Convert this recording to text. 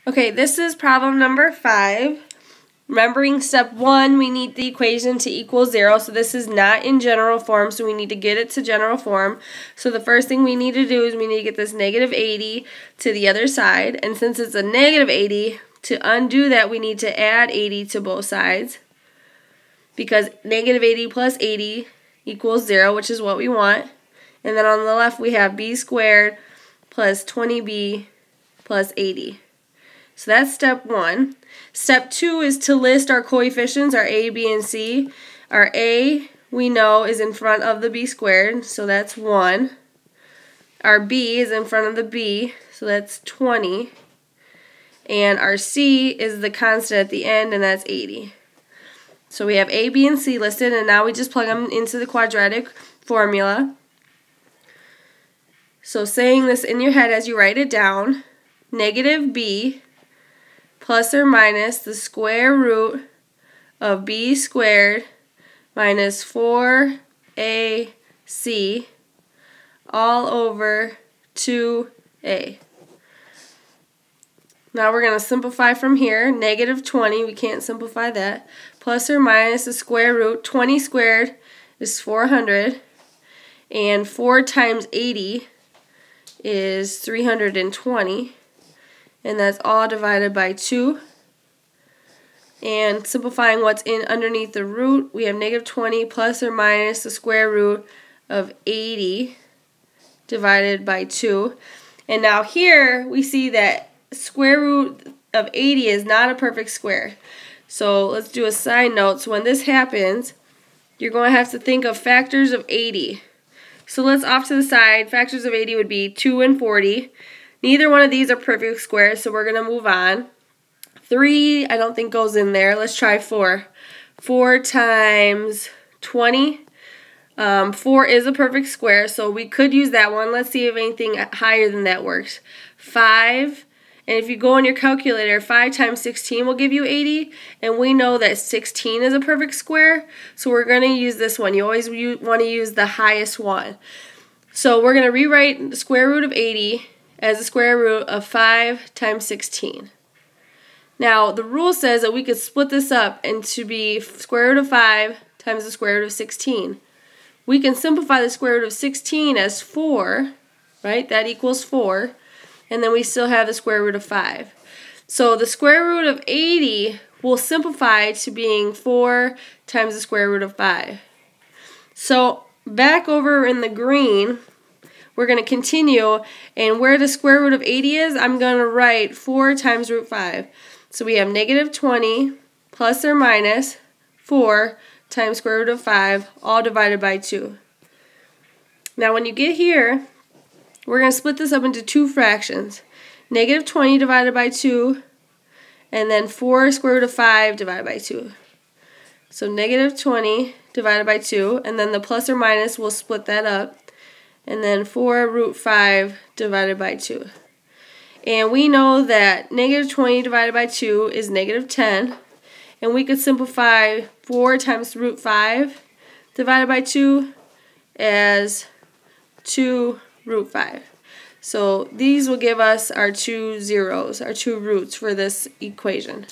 Okay, this is problem number 5. Remembering step 1, we need the equation to equal 0. So this is not in general form, so we need to get it to general form. So the first thing we need to do is we need to get this negative 80 to the other side. And since it's a negative 80, to undo that we need to add 80 to both sides. Because negative 80 plus 80 equals 0, which is what we want. And then on the left we have b squared plus 20b plus 80. So that's step 1. Step 2 is to list our coefficients, our a, b, and c. Our a, we know, is in front of the b squared, so that's 1. Our b is in front of the b, so that's 20. And our c is the constant at the end, and that's 80. So we have a, b, and c listed, and now we just plug them into the quadratic formula. So saying this in your head as you write it down, negative b plus or minus the square root of b squared minus 4ac all over 2a. Now we're going to simplify from here. Negative 20, we can't simplify that. Plus or minus the square root. 20 squared is 400. And 4 times 80 is 320. And that's all divided by 2. And simplifying what's in underneath the root, we have negative 20 plus or minus the square root of 80 divided by 2. And now here we see that square root of 80 is not a perfect square. So let's do a side note. So when this happens, you're going to have to think of factors of 80. So let's off to the side. Factors of 80 would be 2 and 40. Neither one of these are perfect squares, so we're going to move on. 3, I don't think goes in there. Let's try 4. 4 times 20. 4 is a perfect square, so we could use that one. Let's see if anything higher than that works. 5, and if you go on your calculator, 5 times 16 will give you 80, and we know that 16 is a perfect square, so we're going to use this one. You always want to use the highest one. So we're going to rewrite the square root of 80 as the square root of 5 times 16. Now, the rule says that we could split this up into be square root of 5 times the square root of 16. We can simplify the square root of 16 as 4, right? That equals 4. And then we still have the square root of 5. So the square root of 80 will simplify to being 4 times the square root of 5. So back over in the green, we're going to continue, and where the square root of 80 is, I'm going to write 4 times root 5. So we have negative 20 plus or minus 4 times square root of 5, all divided by 2. Now when you get here, we're going to split this up into 2 fractions. Negative 20 divided by 2, and then 4 square root of 5 divided by 2. So negative 20 divided by 2, and then the plus or minus will split that up. And then 4 root 5 divided by 2. And we know that negative 20 divided by 2 is negative 10. And we could simplify 4 times root 5 divided by 2 as 2 root 5. So these will give us our 2 zeros, our 2 roots for this equation.